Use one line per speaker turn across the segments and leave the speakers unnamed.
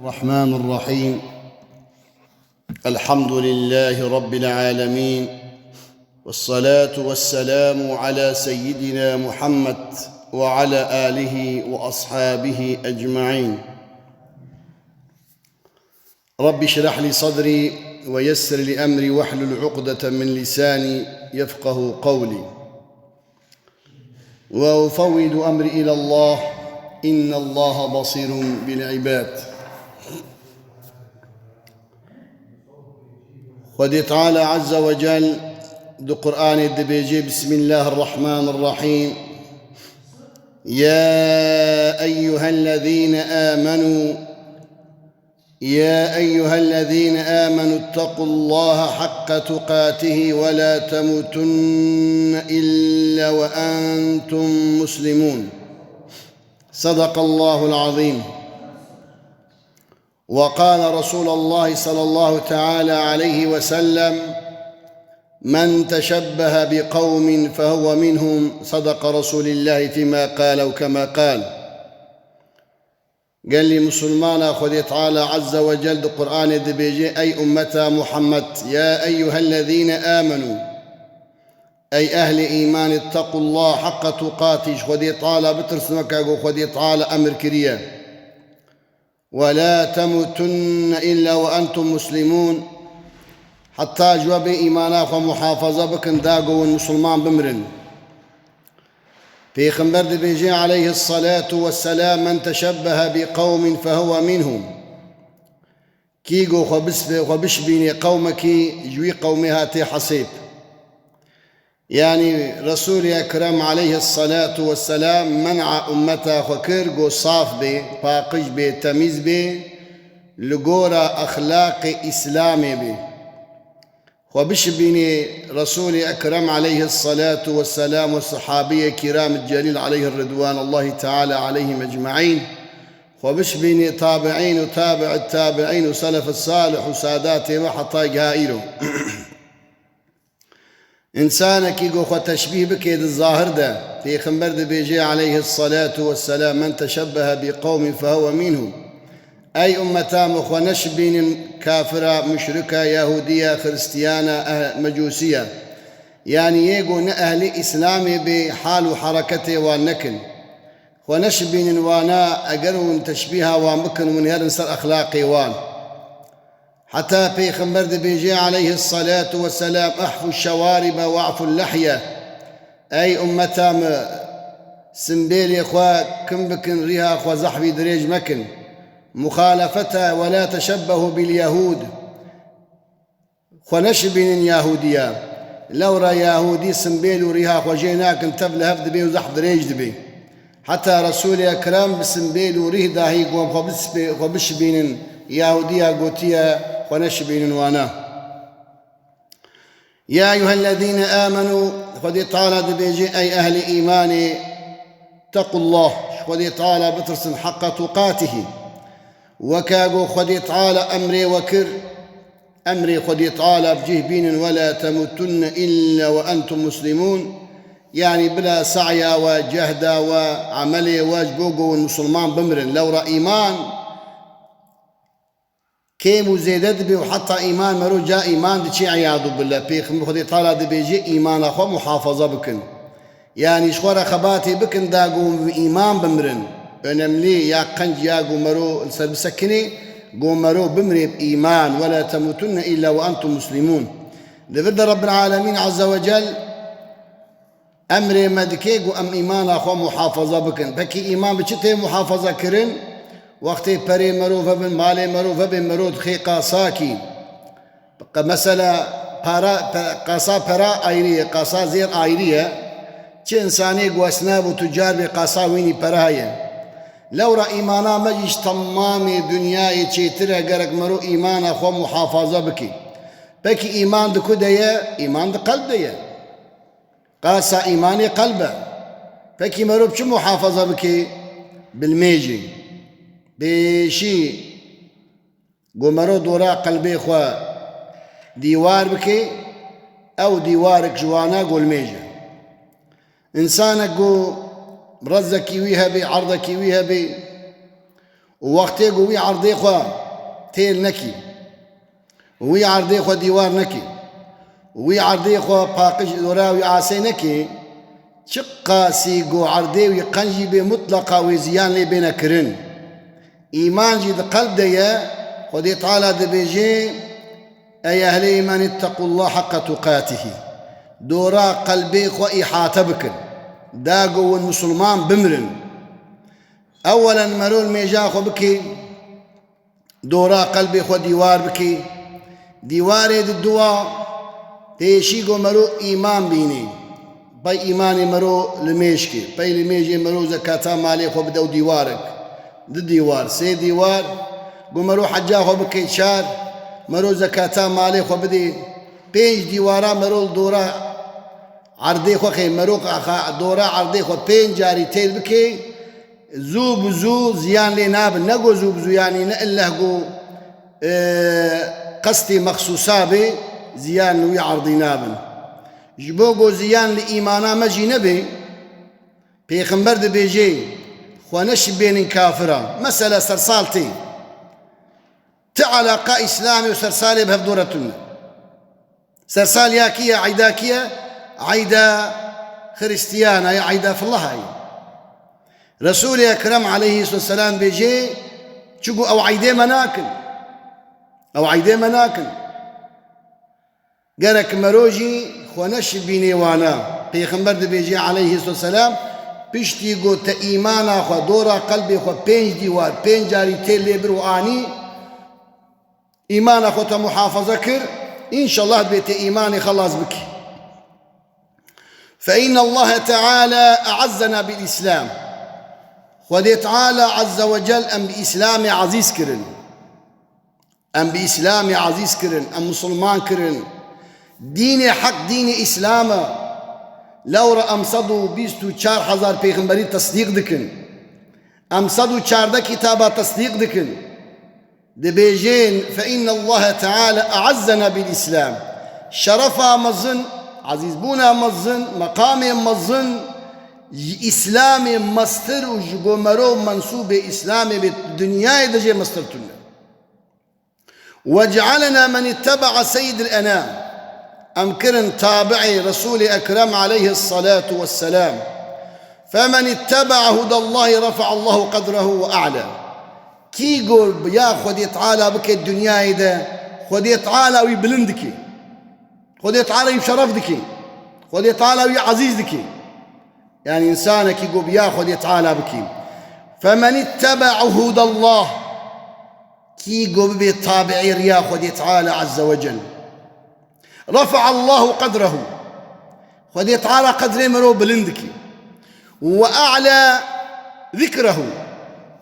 الرحمن الرحيم. الحمد لله رب العالمين، والصلاة والسلام على سيدنا محمد وعلى آله وأصحابه أجمعين. رب اشرح لي صدري ويسر لي أمري واحلل عقدة من لساني يفقه قولي، وأفوض أمري إلى الله إن الله بصير بالعباد. خدي تعالى عز وجل دو قرآن الدبيجي. بسم الله الرحمن الرحيم. يا أيها الذين آمنوا اتقوا الله حق تقاته ولا تموتن إلا وأنتم مسلمون. صدق الله العظيم. وقال رسول الله صلى الله تعالى عليه وسلم: من تشبه بقوم فهو منهم. صدق رسول الله فيما قال أو كما قال. قال لي مسلمان خذ تعالى عز وجل القرآن الدبيجي: أي أمة محمد، يا أيها الذين آمنوا، أي أهل إيمان، اتقوا الله حق تقاته. خذ تعالى بترسمك خذ تعالى أمر كريه، ولا تموتن إلا وأنتم مسلمون. حتى جواب إيمانك ومحافظة بكن داقوا المسلمان بمرن. في خنبر دبيجي عليه الصلاة والسلام: من تشبه بقوم فهو منهم. كيقو خبشبيني قومك جوي قومها تي حصيب. يعني رسول أكرم عليه الصلاة والسلام منع أمته خكرقو صاف بي باقج بي تميز بي لقورة أخلاق إسلامي بي. وبشبيني رسول أكرم عليه الصلاة والسلام والصحابية كرام الجليل عليه الرضوان الله تعالى عليهم أجمعين. وبشبيني تابعين وتابع التابعين وسلف الصالح وساداتي وحطاق هائله. إنسانك يقول تشبيه بكيد الظاهر ده. في خنبر بيجي عليه الصلاة والسلام: من تشبه بقوم فهو منهم. أي أمتام ونشبين كافرة مشركة يهودية خريستيانة مجوسية. يعني يقول أهل إسلامي بحال وحركته والنكن ونشبين وانا أقرون تشبيها ومكن من يرنسر أخلاقي وان. حتى في خنبر بيجي عليه الصلاة والسلام: أحفوا الشوارب وأعفوا اللحية. أي أمتام سنبيل إخوة كم بكن ريها أخوة زحبي دريج مكن مخالفتها. ولا تشبهوا باليهود ونشبين يهودية. لو را يهودي سنبيل وريها أخوة جيناك انتب لهف دبي وزح دريج دبي. حتى رسول أكرم بسنبيل وريه داهي قوم وبشبين يهودية قوتية ونشبين وانا. يا أيها الذين آمنوا خذ تعالى دبيجي أي أهل إيماني اتقوا الله. خذ تعالى بترسم حق تقاته. وكاقو خذ تعالى أمري وكر أمري خذ تعالى بجهبين ولا تموتن إلا وأنتم مسلمون. يعني بلا سعي وجهد وعمل واجبوقو المسلمان بمرن. لو رأى إيمان كيمو زيدت بي وحتى إيمان مرو جاء إيمان دي عياذ بالله. بيخم خذي طالع دي بيجي إيمان أخو محافظة بكن. يعني شورا خباتي بكن داقو إيمان بمرن. أنملي يا قنج يا قمرو السبسكني قمرو بمري بإيمان. ولا تموتن إلا وأنتم مسلمون. لفد رب العالمين عز وجل أمري مدكيق أم إيمان أخو محافظة بكن. بكي إيمان بشتي محافظة كرن. وقتی پری مرو و بن مال مرو و بن مرود خی قاساکی مثلا قاسا پرا آیریه قاسا زیر آیریه چه انسانی گواسناب و تجار به قاسا وینی پراهیه. لو را ایمانا مجیش تمامی دنیای چیتره گرک مرو ایمان خو محافظه بکی. بکی ایمان دکو دیه ایمان د قلب دیه. قاسا ایمانی قلبه. بکی مرو بچه محافظه بکی بالمیجی بشي قمرو دورا قلبي خوا ديوار بكي أو ديوارك جوانا قول ميجا. إنسانك قو رزك ويها بي عرضك ويها بي ووقتێک وی عەردەی خوا تێل نەکی وی عەردەی خوا دیوار نەکی وی عەردەی خوا پاقش دۆراوی ئاسەی نەکی چ قاسی گۆ عەردەی قەنجی بێ مطلقا وی زیان لێ بێ نەکردن ئیمانجی قەلب دەیە خودی تعالی دەبێژێ ئەی ئەهلە ئیمان اتقوا الله حق تقاته دۆرا قەلبەی خوا ئیحاتە بکن داگەون مسلمان بمرن ئەوەڵەن مەرۆ مێژا خۆ بکەی دۆرا قەلبەی خۆ دیوار بکەی دیوارێ دووە پێشی گۆ مەرۆ ئیمان بینی پەی ئیمانی مەرۆ لە مێشکی پەی لە مێژێ مەرۆ زەکاتا مالێ خۆ بدە و دیوارێک دو دیوار سێ دیوار گۆ مەرۆ حەجا خۆ بکەی چار مەرۆ زەکاتا مالێ خۆ بدەی پێنج دیوارە مەرۆ دۆرا عەردەی خۆ خەی مەرۆ دۆرا عەردەی خۆ پێنج جاری تێر بکەی زوو بزوو زیان لێ نابن نەگۆ زوو بزوو یانی نە ئللا گۆ قەستی مەخسووسا بێ زیان لەوی عەردەی نابن ji bo گۆ زیان لە ئیمانە مەجی نەبێ پێغەمبەر دەبێژێ خوا نەشبێنن کافرە مەسەلە سەرساڵ تێ تە عەلاقە ئیسلامی و سەرسالێ بە هەفدۆرەتونە سەرسال یا کیە عەیدا کیە عەیدا خریستیانە یا عەیدا فڵەهایە رسول اکرم علیه السلام بێژێ چگو ئەو عەیدێمە ناکن ئەو عەیدێمە ناکن گەرەک مەرۆژی خۆ نەشبینێوانە پێغەمبەر دەبێژێ عەلەیه السلام پشتی گۆتە ئیمانە خوا دۆرا قەلبێ خۆ پێنج دیوار پێنج جاری تێر لێ بر و ئانی ئیمانە خۆتە محافەزە کرد ئینشەڵڵاه بێتە ئیمانی خەڵاص بکی فإن الله تعالى أعزنا بالإسلام خودی تعالی عز وجل ام بإسلام عزیز کرن ام بإسلام عزیز کرن ام مسلمان کرن دین حق دین اسلام لورا ام 124,000 پیغمبری تصدیق دکن ام 114 کتابا تصدیق دکن دبیجین فإن الله تعالى أعزنا بالإسلام شرفا مزن عزیز بونا مزن مقام مزن إسلامي مستر وجبو مرو منسوب إسلامي بالدنيا دجي مسترتنا وجعلنا من اتبع سيد الأنام أمكرن تابعي رسول أكرم عليه الصلاة والسلام فمن اتبع هدى الله رفع الله قدره وأعلى كي يقول يا خدي تعالى بك الدنيا ده خدي تعالى ويبلندك خدي تعالى ويشرفدك خدي تعالى ويعزيزك يعني إنسانك يقول ياخذ يتعالى بكي فمن اتبع هدى الله كي يقول بالطابعير ياخذ يتعالى عز وجل رفع الله قدره خذ يتعالى قدره مرو بلندكي وأعلى ذكره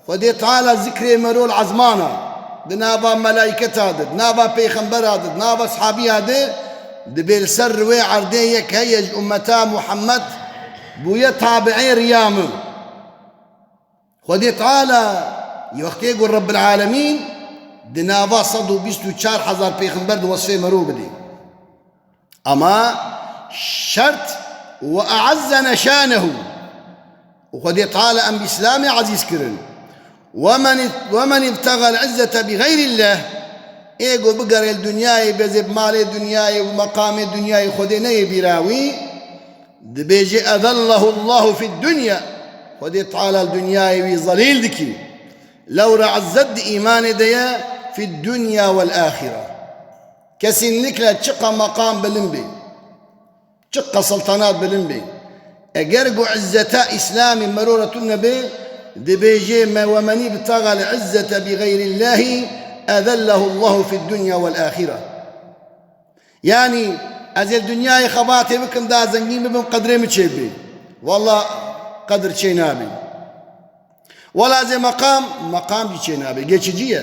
خذ يتعالى ذكره مرو العزمانة دنابا ملائكة هذا دنابا بيخنبر هذا دنابا صحابي هذا دبيل سر وعرديك هيج أمتا محمد بويا تابعي ريام خودي تعالى يوقت يقول رب العالمين دنافا صدو 24,000 پیغمبر وصفه مرو بدي اما شرط وأعزنا شانه وخودي تعالى ام بإسلامي عزيز كرن ومن ابتغى العزة بغير الله ايقو بقر الدنيا بزب مال الدنيا ومقام الدنيا خودي ني براوي دبيجي أذله الله في الدنيا خودي تعالى الدنيا وظليل دكي لو رعزد إيمان ديا في الدنيا والآخرة كسين نكلا تشقى مقام بلنبي تشقى سلطنات بلنبي أقرقوا عزتا إسلامي مرورة النبي دبيجي ما ومن ابتغى العزة بغير الله أذله الله في الدنيا والآخرة يعني از الدنيا خباتي بكم دا زنجين ببن قدري متشبي والله قدر شي نابي ولا زي مقام جي شي نابي جي